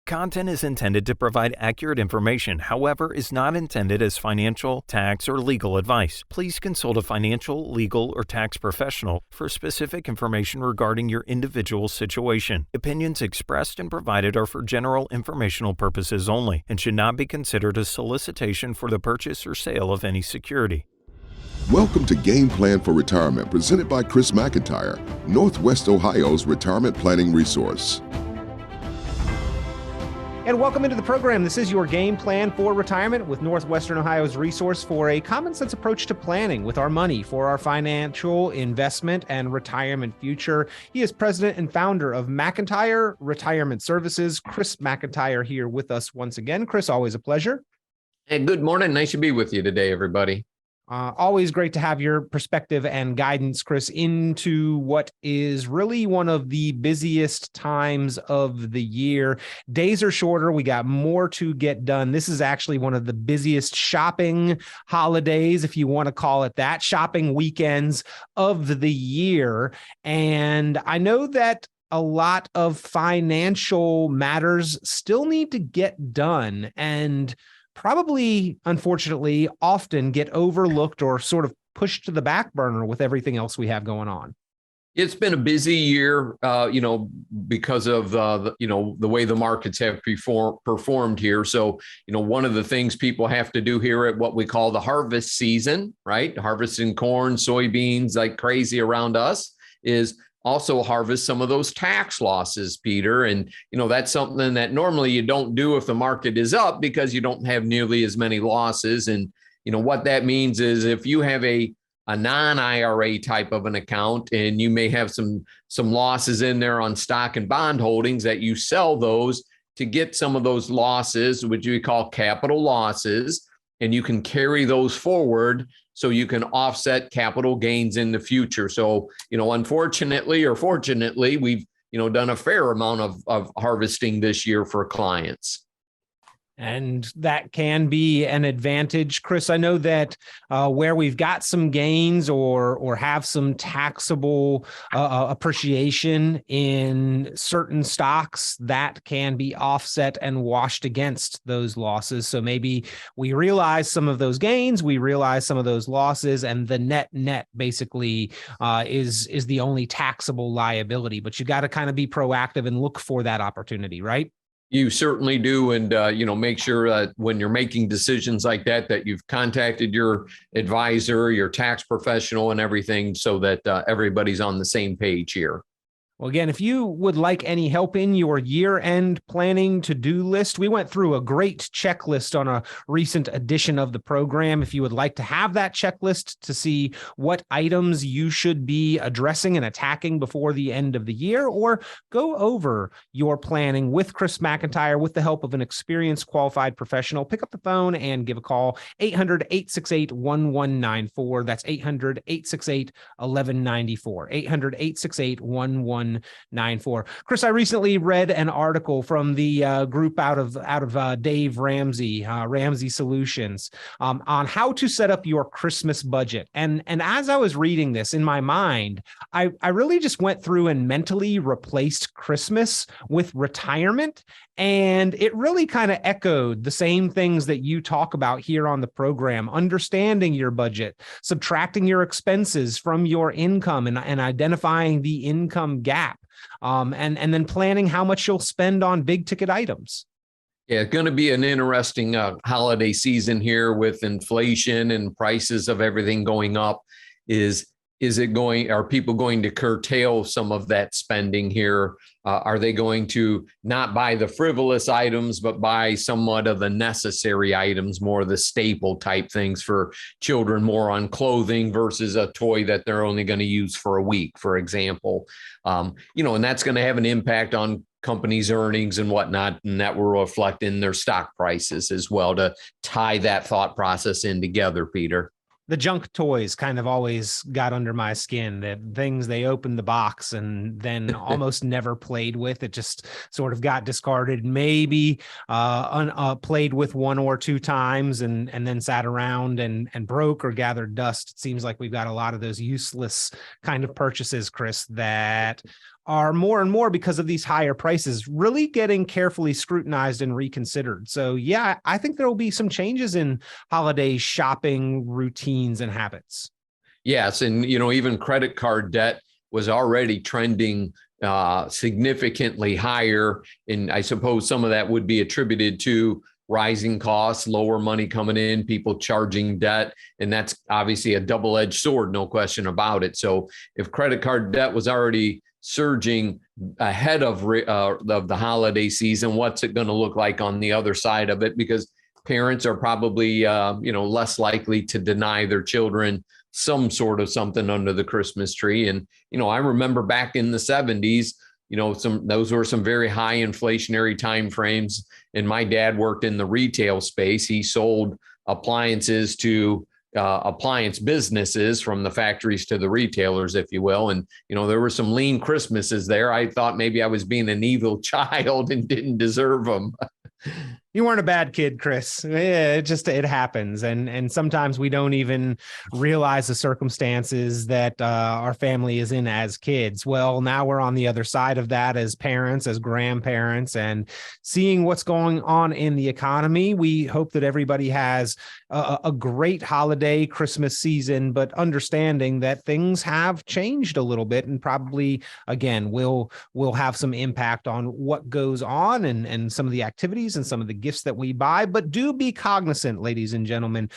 Content is intended to provide accurate information, however, is not intended as financial, tax, or legal advice. Please consult a financial, legal, or tax professional for specific information regarding your individual situation. Opinions expressed and provided are for general informational purposes only and should not be considered a solicitation for the purchase or sale of any security. Welcome to Game Plan for Retirement, presented by Chris McIntire, Northwest Ohio's retirement planning resource. And welcome into the program. This is your Game Plan for Retirement with Northwestern Ohio's resource for a common sense approach to planning with our money for our financial, investment, and retirement future. He is president and founder of McIntire Retirement Services. Chris McIntire here with us once again. Chris, always a pleasure. Hey, good morning. Nice to be with you today, everybody. Always great to have your perspective and guidance, Chris, into what is really one of the busiest times of the year. Days are shorter. We got more to get done. This is actually one of the busiest shopping holidays, if you want to call it that, shopping weekends of the year. And I know that a lot of financial matters still need to get done, and probably, unfortunately, often get overlooked or sort of pushed to the back burner with everything else we have going on. It's been a busy year, because of the way the markets have performed here. So, one of the things people have to do here at what we call the harvest season, right? Harvesting corn, soybeans like crazy around us, is also harvest some of those tax losses, Peter. And, that's something that normally you don't do if the market is up because you don't have nearly as many losses. And, what that means is if you have a non-IRA type of an account and you may have some losses in there on stock and bond holdings, that you sell those to get some of those losses, which we call capital losses, and you can carry those forward so you can offset capital gains in the future. So, unfortunately or fortunately, we've, done a fair amount of harvesting this year for clients. And that can be an advantage. Chris, I know that where we've got some gains or have some taxable appreciation in certain stocks, that can be offset and washed against those losses. So maybe we realize some of those gains, we realize some of those losses, and the net basically is the only taxable liability. But you got to kind of be proactive and look for that opportunity, right? You certainly do. And, make sure when you're making decisions like that, that you've contacted your advisor, your tax professional and everything so that everybody's on the same page here. Well, again, if you would like any help in your year-end planning to-do list, we went through a great checklist on a recent edition of the program. If you would like to have that checklist to see what items you should be addressing and attacking before the end of the year, or go over your planning with Chris McIntire with the help of an experienced, qualified professional, pick up the phone and give a call, 800-868-1194. That's 800-868-1194, 800-868-1194. Chris, I recently read an article from the group out of Dave Ramsey, Ramsey Solutions, on how to set up your Christmas budget. And as I was reading this in my mind, I really just went through and mentally replaced Christmas with retirement. And it really kind of echoed the same things that you talk about here on the program: understanding your budget, subtracting your expenses from your income, and identifying the income gap, and then planning how much you'll spend on big ticket items. Yeah, it's going to be an interesting holiday season here with inflation and prices of everything going up. Are people going to curtail some of that spending here? Are they going to not buy the frivolous items, but buy somewhat of the necessary items, more the staple type things for children, more on clothing versus a toy that they're only going to use for a week, for example? And that's going to have an impact on companies' earnings and whatnot, and that will reflect in their stock prices as well, to tie that thought process in together, Peter. The junk toys kind of always got under my skin. The things they opened the box and then almost never played with. It just sort of got discarded, maybe played with one or two times and then sat around and broke or gathered dust. It seems like we've got a lot of those useless kind of purchases, Chris, that are more and more, because of these higher prices, really getting carefully scrutinized and reconsidered. So yeah, I think there will be some changes in holiday shopping routines and habits. Yes. And, even credit card debt was already trending significantly higher. And I suppose some of that would be attributed to rising costs, lower money coming in, people charging debt. And that's obviously a double-edged sword, no question about it. So if credit card debt was already surging ahead of the holiday season, what's it going to look like on the other side of it? Because parents are probably, less likely to deny their children some sort of something under the Christmas tree. And, I remember back in the 70s, those were some very high inflationary timeframes. And my dad worked in the retail space. He sold appliances to appliance businesses, from the factories to the retailers, if you will. And, there were some lean Christmases there. I thought maybe I was being an evil child and didn't deserve them. You weren't a bad kid, Chris. It happens. And sometimes we don't even realize the circumstances that our family is in as kids. Well, now we're on the other side of that as parents, as grandparents, and seeing what's going on in the economy. We hope that everybody has a great holiday Christmas season, but understanding that things have changed a little bit, and probably, again, will have some impact on what goes on and some of the activities and some of the gifts that we buy. But do be cognizant, ladies and gentlemen,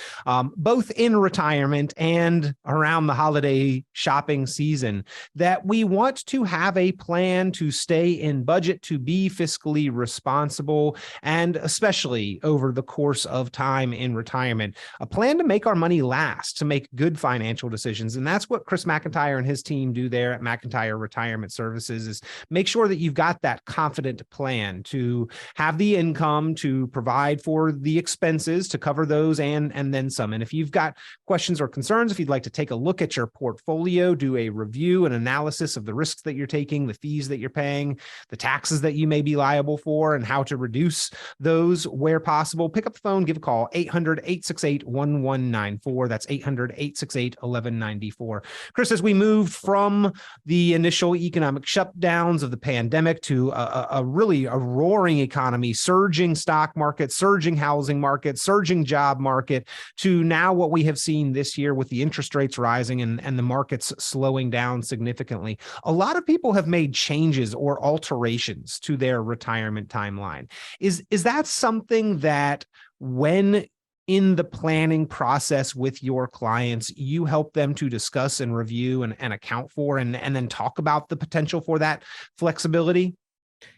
both in retirement and around the holiday shopping season, that we want to have a plan to stay in budget, to be fiscally responsible, and especially over the course of time in retirement, a plan to make our money last, to make good financial decisions. And that's what Chris McIntire and his team do there at McIntire Retirement Services, is make sure that you've got that confident plan to have the income to provide for the expenses, to cover those and then some. And if you've got questions or concerns, if you'd like to take a look at your portfolio, do a review and analysis of the risks that you're taking, the fees that you're paying, the taxes that you may be liable for, and how to reduce those where possible, pick up the phone, give a call, 800-868-1194. That's 800-868-1194. Chris, as we moved from the initial economic shutdowns of the pandemic to a really roaring economy, surging stock market, surging housing market, surging job market, to now what we have seen this year with the interest rates rising and the markets slowing down significantly, a lot of people have made changes or alterations to their retirement timeline. Is that something that, when in the planning process with your clients, you help them to discuss and review and account for, and then talk about the potential for that flexibility?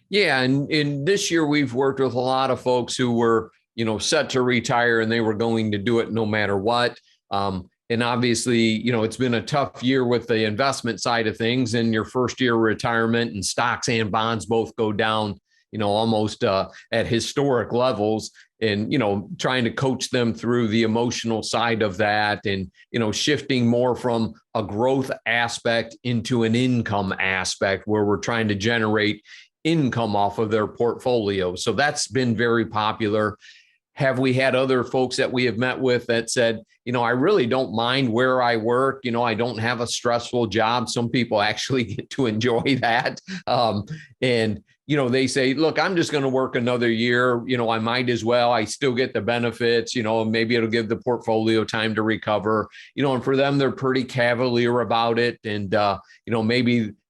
Yeah. And this year we've worked with a lot of folks who were, set to retire, and they were going to do it no matter what. And obviously, it's been a tough year with the investment side of things. In your first year of retirement, and stocks and bonds both go down, almost at historic levels. And, trying to coach them through the emotional side of that, and, shifting more from a growth aspect into an income aspect, where we're trying to generate income off of their portfolio. So that's been very popular. Have we had other folks that we have met with that said, I really don't mind where I work. I don't have a stressful job. Some people actually get to enjoy that. And they say, look, I'm just going to work another year. I might as well. I still get the benefits, maybe it'll give the portfolio time to recover, and for them, they're pretty cavalier about it. And,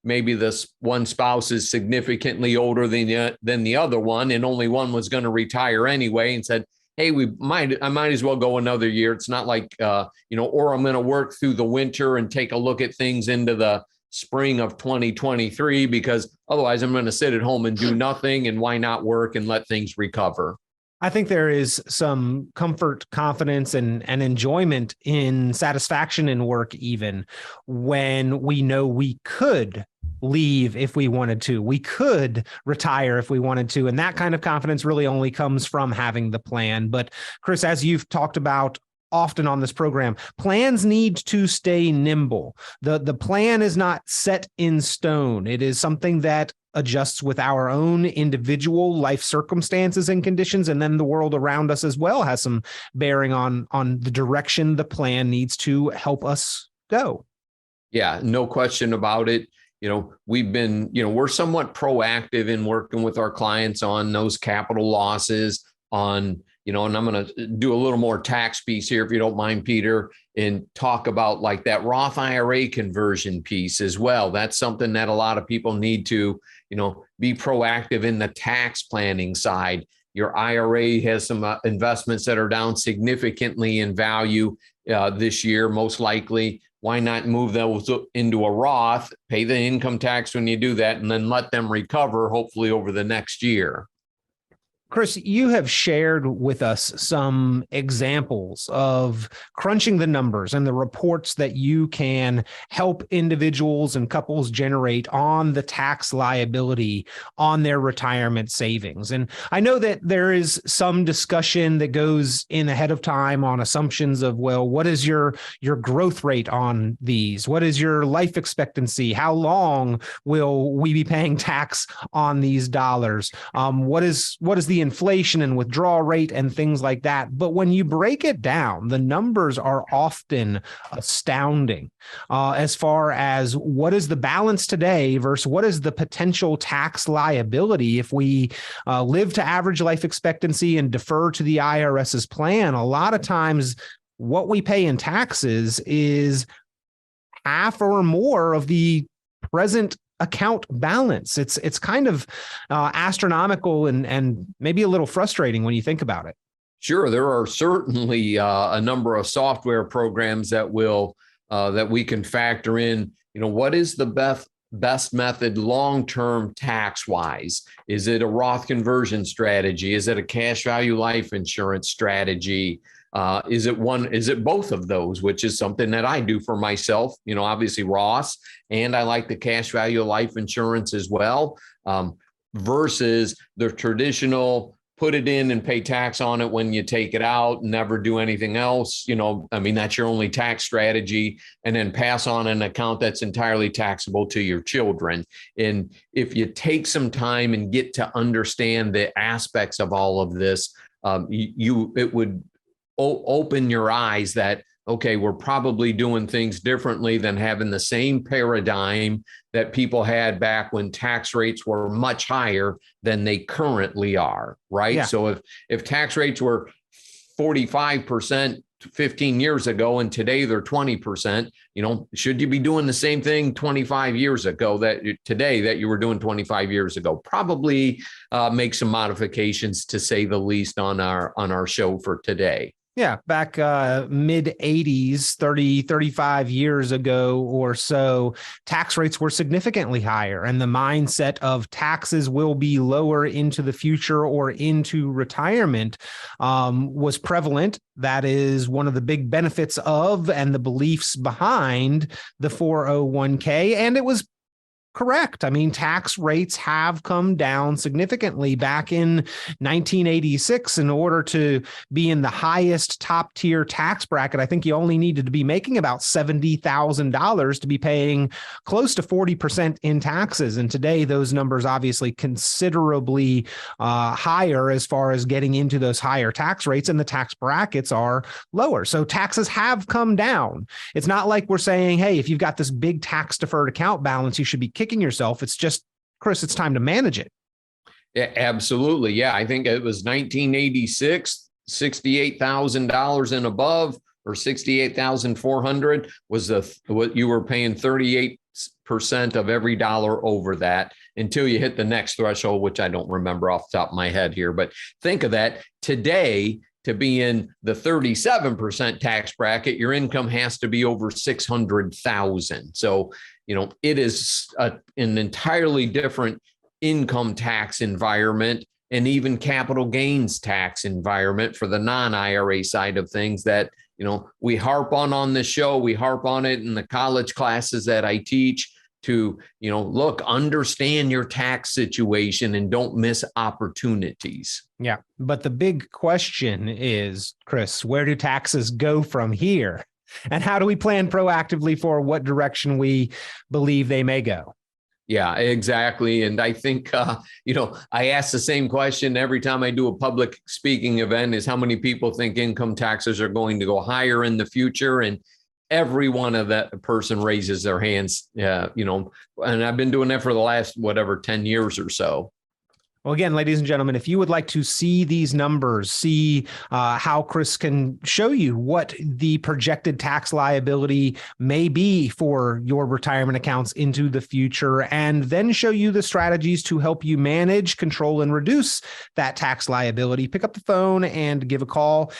maybe this one spouse is significantly older than the other one, and only one was going to retire anyway, and said, hey, I might as well go another year. It's not like, or I'm going to work through the winter and take a look at things into the spring of 2023, because otherwise I'm going to sit at home and do nothing. And why not work and let things recover? I think there is some comfort, confidence, and enjoyment in satisfaction in work, even when we know we could leave if we wanted to. We could retire if we wanted to. And that kind of confidence really only comes from having the plan. But Chris, as you've talked about often on this program, plans need to stay nimble. The plan is not set in stone. It is something that adjusts with our own individual life circumstances and conditions, and then the world around us as well has some bearing on the direction the plan needs to help us go. Yeah, no question about it. we've been, we're somewhat proactive in working with our clients on those capital losses on, and I'm going to do a little more tax piece here, if you don't mind, Peter, and talk about like that Roth IRA conversion piece as well. That's something that a lot of people need to, be proactive in the tax planning side. Your IRA has some investments that are down significantly in value this year, most likely. Why not move those into a Roth, pay the income tax when you do that, and then let them recover, hopefully over the next year? Chris, you have shared with us some examples of crunching the numbers and the reports that you can help individuals and couples generate on the tax liability on their retirement savings. And I know that there is some discussion that goes in ahead of time on assumptions of, well, what is your growth rate on these? What is your life expectancy? How long will we be paying tax on these dollars? What is the inflation and withdrawal rate and things like that? But when you break it down, the numbers are often astounding as far as what is the balance today versus what is the potential tax liability if we live to average life expectancy and defer to the IRS's plan. A lot of times what we pay in taxes is half or more of the present account balance. It's kind of astronomical and maybe a little frustrating when you think about it. Sure, there are certainly a number of software programs that will that we can factor in. What is the best method long-term tax-wise? Is it a Roth conversion strategy? Is it a cash value life insurance strategy? Is it both of those, which is something that I do for myself, obviously Ross, and I like the cash value life insurance as well, versus the traditional put it in and pay tax on it when you take it out, never do anything else. That's your only tax strategy, and then pass on an account that's entirely taxable to your children. And if you take some time and get to understand the aspects of all of this, it would open your eyes that, okay, we're probably doing things differently than having the same paradigm that people had back when tax rates were much higher than they currently are, right? Yeah. So if tax rates were 45% 15 years ago and today they're 20%, should you be doing the same thing 25 years ago that you were doing 25 years ago? Probably make some modifications, to say the least, on our show for today. Yeah, back mid 80s, 35 years ago or so, tax rates were significantly higher, and the mindset of taxes will be lower into the future or into retirement was prevalent. That is one of the big benefits of and the beliefs behind the 401k, and it was correct. Tax rates have come down significantly. Back in 1986, in order to be in the highest top tier tax bracket, I think you only needed to be making about $70,000 to be paying close to 40% in taxes. And today, those numbers obviously considerably higher as far as getting into those higher tax rates, and the tax brackets are lower. So taxes have come down. It's not like we're saying, hey, if you've got this big tax deferred account balance, you should be kicking yourself. It's just, Chris, it's time to manage it. Yeah, absolutely. Yeah. I think it was 1986, $68,000 and above, or 68,400 was what you were paying 38% of every dollar over that until you hit the next threshold, which I don't remember off the top of my head here. But think of that today. To be in the 37% tax bracket, your income has to be over 600,000. So, it is an entirely different income tax environment, and even capital gains tax environment for the non-IRA side of things that, we harp on this show. We harp on it in the college classes that I teach to, look, understand your tax situation and don't miss opportunities. Yeah. But the big question is, Chris, where do taxes go from here? And how do we plan proactively for what direction we believe they may go? Yeah, exactly. And I think, I ask the same question every time I do a public speaking event, is how many people think income taxes are going to go higher in the future? And every one of that person raises their hands, and I've been doing that for the last, 10 years or so. Well, again, ladies and gentlemen, if you would like to see these numbers, see how Chris can show you what the projected tax liability may be for your retirement accounts into the future, and then show you the strategies to help you manage, control, and reduce that tax liability, pick up the phone and give a call.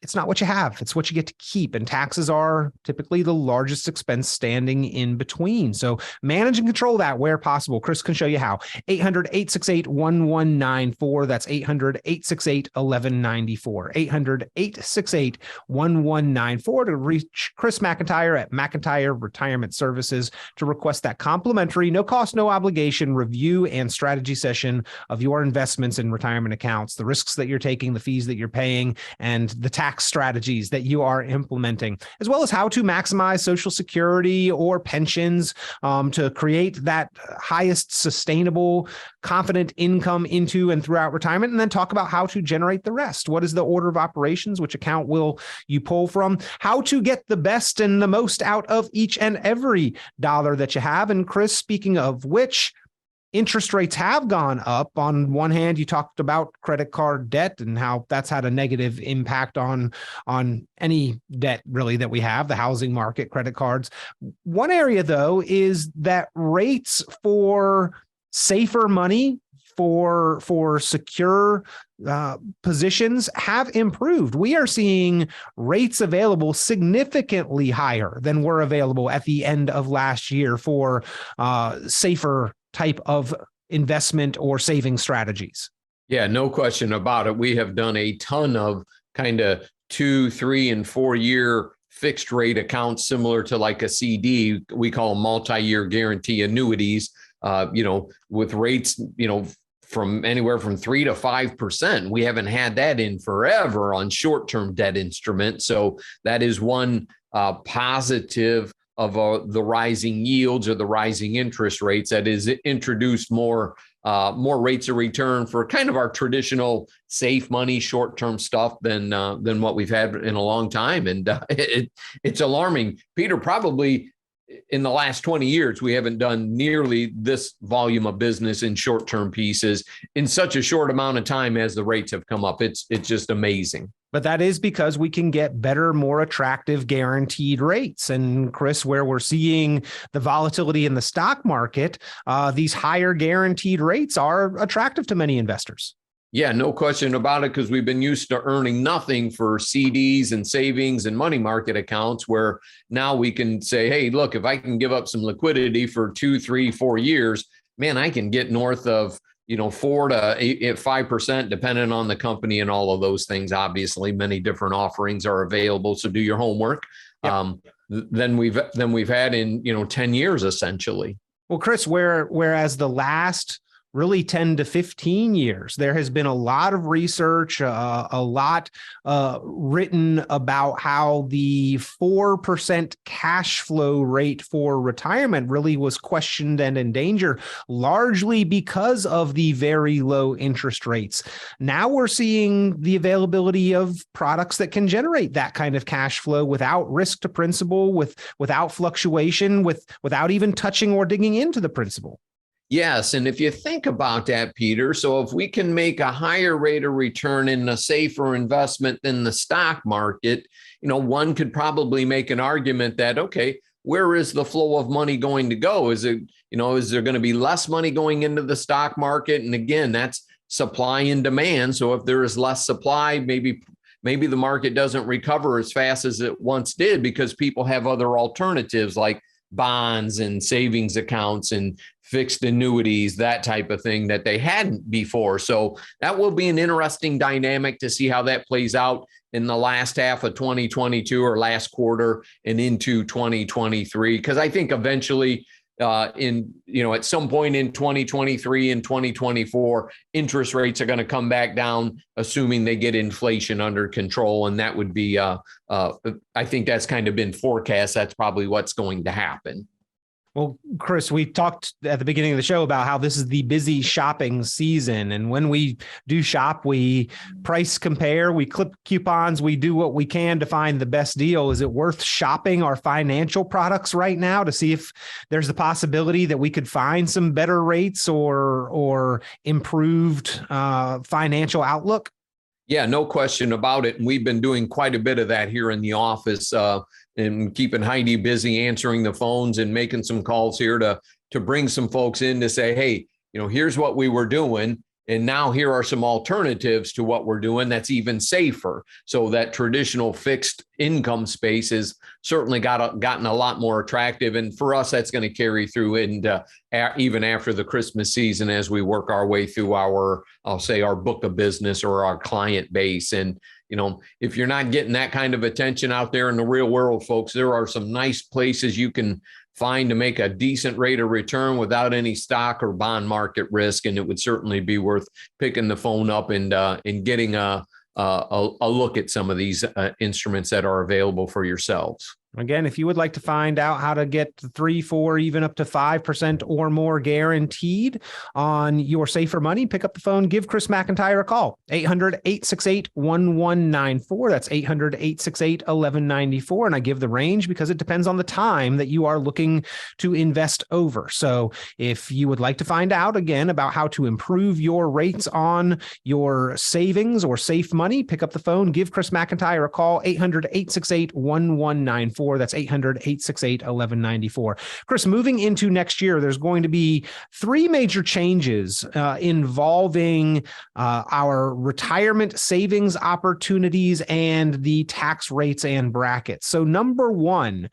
It's not what you have, it's what you get to keep. And taxes are typically the largest expense standing in between. So manage and control that where possible. Chris can show you how. 800-868-1194. That's 800-868-1194. 800-868-1194 to reach Chris McIntire at McIntire Retirement Services to request that complimentary, no cost, no obligation review and strategy session of your investments in retirement accounts, the risks that you're taking, the fees that you're paying, and the tax strategies that you are implementing, as well as how to maximize Social Security or pensions to create that highest sustainable, confident income into and throughout retirement, and then talk about how to generate the rest. What is the order of operations? Which account will you pull from? How to get the best and the most out of each and every dollar that you have. And Chris, speaking of which, interest rates have gone up. On one hand, you talked about credit card debt and how that's had a negative impact on any debt really that we have, the housing market, credit cards. One area, though, is that rates for safer money, for secure positions have improved. We are seeing rates available significantly higher than were available at the end of last year for safer type of investment or saving strategies. Yeah, no question about it. We have done a ton of kind of 2, 3, and 4 year fixed rate accounts, similar to like a CD. We call them multi-year guarantee annuities, with rates, from anywhere from 3 to 5%. We haven't had that in forever on short-term debt instruments. So that is one positive of the rising yields or the rising interest rates that is introduced more rates of return for kind of our traditional safe money, short-term stuff than what we've had in a long time. And it's alarming. Peter, probably in the last 20 years, we haven't done nearly this volume of business in short-term pieces in such a short amount of time as the rates have come up. It's just amazing. But that is because we can get better, more attractive guaranteed rates. And Chris, where we're seeing the volatility in the stock market, these higher guaranteed rates are attractive to many investors. Yeah, no question about it, because we've been used to earning nothing for CDs and savings and money market accounts, where now we can say, hey, look, if I can give up some liquidity for 2, 3, 4 years, man, I can get north of 4 to 5%, depending on the company and all of those things. Obviously, many different offerings are available. So do your homework. Yep. Than we've had in 10 years, essentially. Well, Chris, whereas the last really 10 to 15 years, there has been a lot of research, a lot written about how the 4% cash flow rate for retirement really was questioned and in danger, largely because of the very low interest rates. Now we're seeing the availability of products that can generate that kind of cash flow without risk to principal, without fluctuation, without even touching or digging into the principal. Yes. And if you think about that, Peter, so if we can make a higher rate of return in a safer investment than the stock market, one could probably make an argument that, okay, where is the flow of money going to go? Is it, is there going to be less money going into the stock market? And again, that's supply and demand. So if there is less supply, maybe the market doesn't recover as fast as it once did because people have other alternatives like bonds and savings accounts and fixed annuities, that type of thing that they hadn't before. So that will be an interesting dynamic to see how that plays out in the last half of 2022 or last quarter and into 2023. Because I think eventually at some point in 2023 and 2024, interest rates are going to come back down, assuming they get inflation under control. And that would be, I think that's kind of been forecast. That's probably what's going to happen. Well, Chris, we talked at the beginning of the show about how this is the busy shopping season. And when we do shop, we price compare, we clip coupons, we do what we can to find the best deal. Is it worth shopping our financial products right now to see if there's the possibility that we could find some better rates or improved financial outlook? Yeah, no question about it. And we've been doing quite a bit of that here in the office and keeping Heidi busy answering the phones and making some calls here to bring some folks in to say, hey, here's what we were doing. And now here are some alternatives to what we're doing that's even safer. So that traditional fixed income space has certainly gotten a lot more attractive. And for us, that's going to carry through and even after the Christmas season as we work our way through our book of business or our client base. And, if you're not getting that kind of attention out there in the real world, folks, there are some nice places you can find to make a decent rate of return without any stock or bond market risk. And it would certainly be worth picking the phone up and getting a look at some of these instruments that are available for yourselves. Again, if you would like to find out how to get 3, 4, even up to 5% or more guaranteed on your safer money, pick up the phone, give Chris McIntire a call, 800-868-1194. That's 800-868-1194. And I give the range because it depends on the time that you are looking to invest over. So if you would like to find out again about how to improve your rates on your savings or safe money, pick up the phone, give Chris McIntire a call, 800-868-1194. That's 800-868-1194. Chris, moving into next year, there's going to be 3 major changes involving our retirement savings opportunities and the tax rates and brackets. So number 1,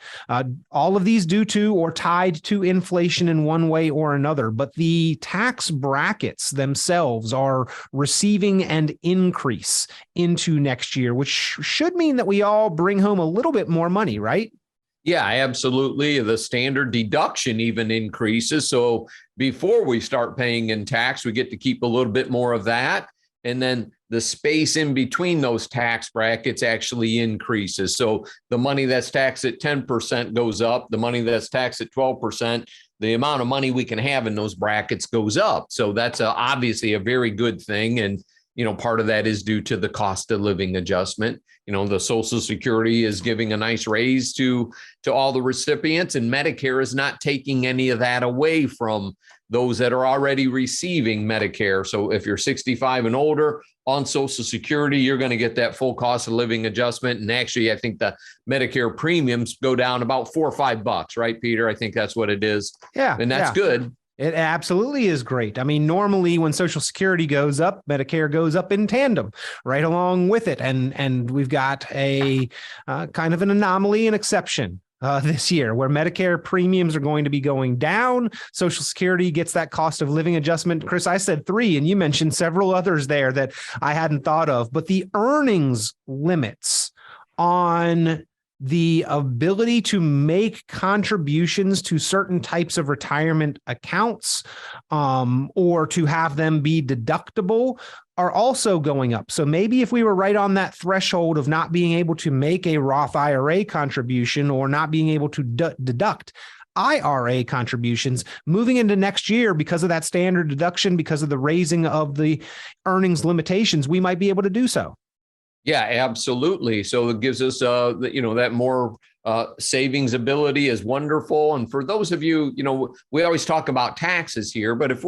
all of these due to or tied to inflation in one way or another, but the tax brackets themselves are receiving an increase into next year, which should mean that we all bring home a little bit more money, right? Yeah, absolutely. The standard deduction even increases. So before we start paying in tax, we get to keep a little bit more of that. And then the space in between those tax brackets actually increases. So the money that's taxed at 10% goes up. The money that's taxed at 12%, the amount of money we can have in those brackets goes up. So that's obviously a very good thing. And part of that is due to the cost of living adjustment. The Social Security is giving a nice raise to all the recipients, and Medicare is not taking any of that away from those that are already receiving Medicare. So if you're 65 and older on Social Security, you're going to get that full cost of living adjustment. And actually, I think the Medicare premiums go down about $4 or $5, right, Peter? I think that's what it is. Yeah. And that's good. It absolutely is great. I mean, normally when Social Security goes up, Medicare goes up in tandem right along with it. And we've got a kind of an anomaly, an exception this year where Medicare premiums are going to be going down. Social Security gets that cost of living adjustment. Chris, I said 3, and you mentioned several others there that I hadn't thought of, but the earnings limits on the ability to make contributions to certain types of retirement accounts or to have them be deductible are also going up. So maybe if we were right on that threshold of not being able to make a Roth IRA contribution or not being able to deduct IRA contributions moving into next year because of that standard deduction, because of the raising of the earnings limitations, we might be able to do so. Yeah, absolutely. So it gives us, that more savings ability is wonderful. And for those of you, we always talk about taxes here, but if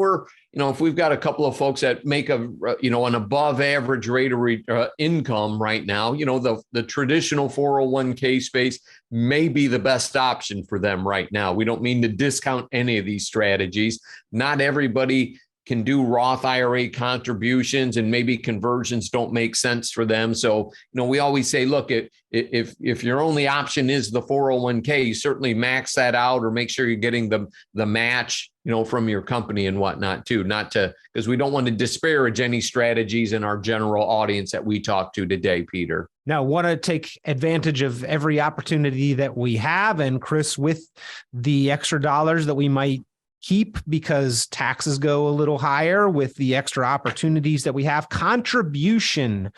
we've got a couple of folks that make an above average rate of income right now, the traditional 401k space may be the best option for them right now. We don't mean to discount any of these strategies. Not everybody can do Roth IRA contributions, and maybe conversions don't make sense for them. So, we always say, look, if your only option is the 401k, you certainly max that out or make sure you're getting the match, from your company and whatnot too, because we don't want to disparage any strategies in our general audience that we talk to today, Peter. Now, want to take advantage of every opportunity that we have. And Chris, with the extra dollars that we might keep because taxes go a little higher, with the extra opportunities that we have, contribution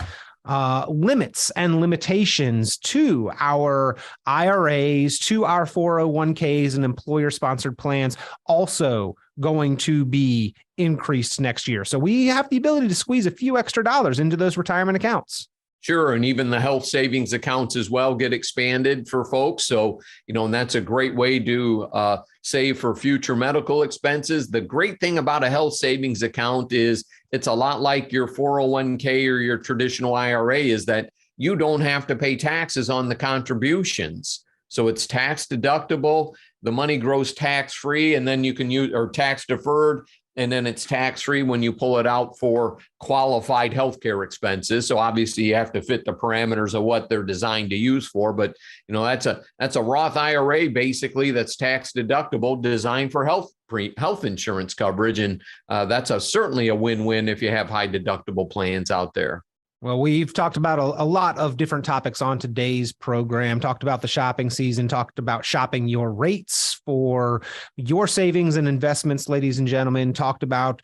limits and limitations to our IRAs, to our 401ks and employer-sponsored plans also going to be increased next year. So we have the ability to squeeze a few extra dollars into those retirement accounts. Sure. And even the health savings accounts as well get expanded for folks. So, and that's a great way to save for future medical expenses. The great thing about a health savings account is it's a lot like your 401k or your traditional IRA, is that you don't have to pay taxes on the contributions. So it's tax deductible. The money grows tax free, and then you can use, or tax deferred. And then it's tax-free when you pull it out for qualified healthcare expenses. So obviously you have to fit the parameters of what they're designed to use for. But that's a Roth IRA basically that's tax deductible, designed for health insurance coverage, and that's certainly a win-win if you have high deductible plans out there. Well, we've talked about a lot of different topics on today's program, talked about the shopping season, talked about shopping your rates for your savings and investments, ladies and gentlemen, talked about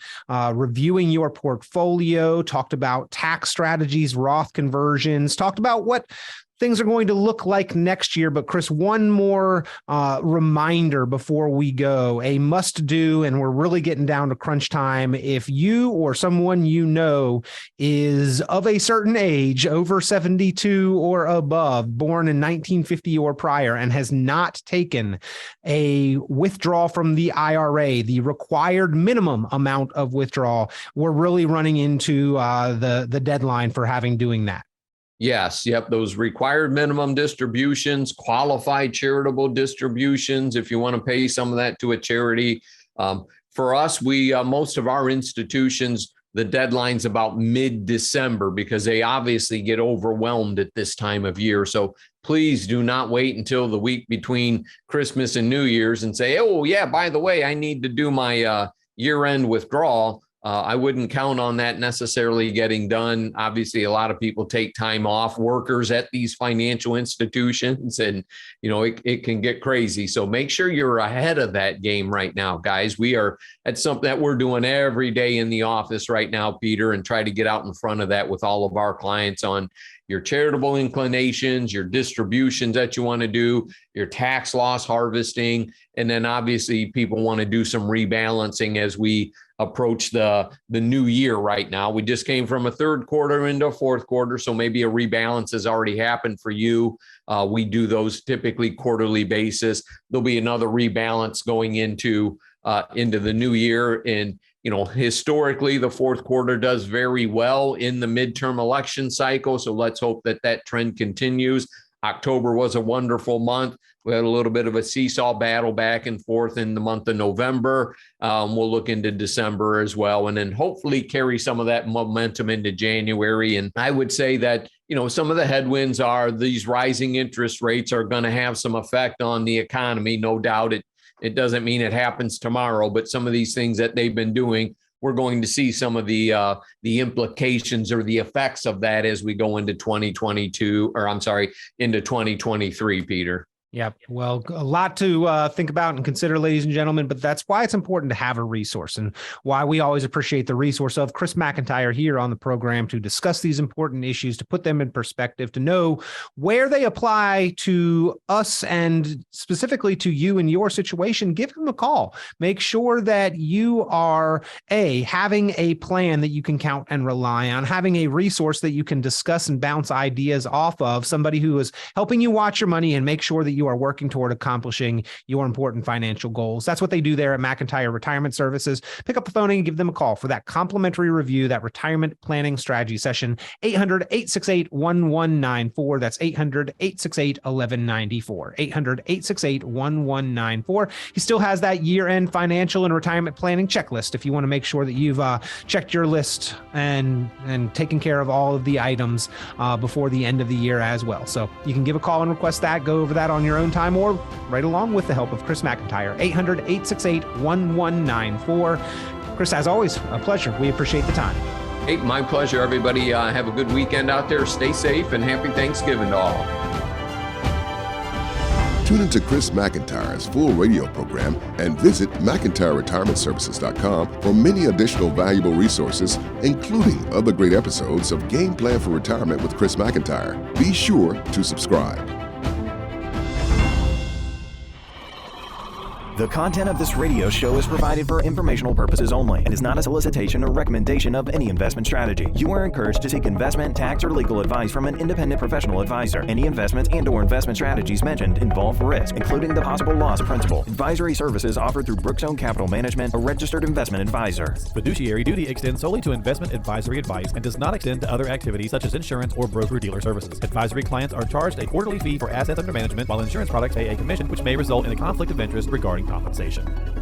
reviewing your portfolio, talked about tax strategies, Roth conversions, talked about what things are going to look like next year. But Chris, one more reminder before we go, a must do, and we're really getting down to crunch time. If you or someone you know is of a certain age, over 72 or above, born in 1950 or prior, and has not taken a withdrawal from the IRA, the required minimum amount of withdrawal, we're really running into the deadline for doing that. Yes. Yep. Those required minimum distributions, qualified charitable distributions, if you want to pay some of that to a charity. For us, most of our institutions, the deadline's about mid-December because they obviously get overwhelmed at this time of year. So please do not wait until the week between Christmas and New Year's and say, oh, yeah, by the way, I need to do my year-end withdrawal. I wouldn't count on that necessarily getting done. Obviously, a lot of people take time off, workers at these financial institutions, and, it can get crazy. So make sure you're ahead of that game right now, guys. That's something that we're doing every day in the office right now, Peter, and try to get out in front of that with all of our clients on your charitable inclinations, your distributions that you want to do, your tax loss harvesting. And then obviously people want to do some rebalancing as we approach the new year right now. We just came from a third quarter into a fourth quarter, so maybe a rebalance has already happened for you. We do those typically quarterly basis. There'll be another rebalance going into the new year. And, historically, the fourth quarter does very well in the midterm election cycle. So let's hope that trend continues. October was a wonderful month. We had a little bit of a seesaw battle back and forth in the month of November. We'll look into December as well, and then hopefully carry some of that momentum into January. And I would say that, some of the headwinds are these rising interest rates are going to have some effect on the economy. No doubt it doesn't mean it happens tomorrow, but some of these things that they've been doing, we're going to see some of the implications or the effects of that as we go into 2023, Peter. Yeah, well, a lot to think about and consider, ladies and gentlemen, but that's why it's important to have a resource and why we always appreciate the resource of Chris McIntire here on the program to discuss these important issues, to put them in perspective, to know where they apply to us and specifically to you in your situation. Give him a call. Make sure that you are having a plan that you can count and rely on, having a resource that you can discuss and bounce ideas off of, somebody who is helping you watch your money and make sure that you are working toward accomplishing your important financial goals. That's what they do there at McIntire Retirement Services. Pick up the phone and give them a call for that complimentary review, that retirement planning strategy session, 800-868-1194. That's 800-868-1194, 800-868-1194. He still has that year-end financial and retirement planning checklist if you want to make sure that you've checked your list and taken care of all of the items before the end of the year as well. So you can give a call and request that, go over that on your own time, or right along with the help of Chris McIntire, 800-868-1194. Chris, as always, a pleasure. We appreciate the time. Hey, my pleasure, everybody. Have a good weekend out there. Stay safe and happy Thanksgiving to all. Tune into Chris McIntire's full radio program and visit McIntireRetirementServices.com for many additional valuable resources, including other great episodes of Game Plan for Retirement with Chris McIntire. Be sure to subscribe. The content of this radio show is provided for informational purposes only and is not a solicitation or recommendation of any investment strategy. You are encouraged to seek investment, tax, or legal advice from an independent professional advisor. Any investments and/or investment strategies mentioned involve risk, including the possible loss of principal. Advisory services offered through Brookstone Capital Management, a registered investment advisor. Fiduciary duty extends solely to investment advisory advice and does not extend to other activities such as insurance or broker-dealer services. Advisory clients are charged a quarterly fee for assets under management, while insurance products pay a commission, which may result in a conflict of interest regarding compensation.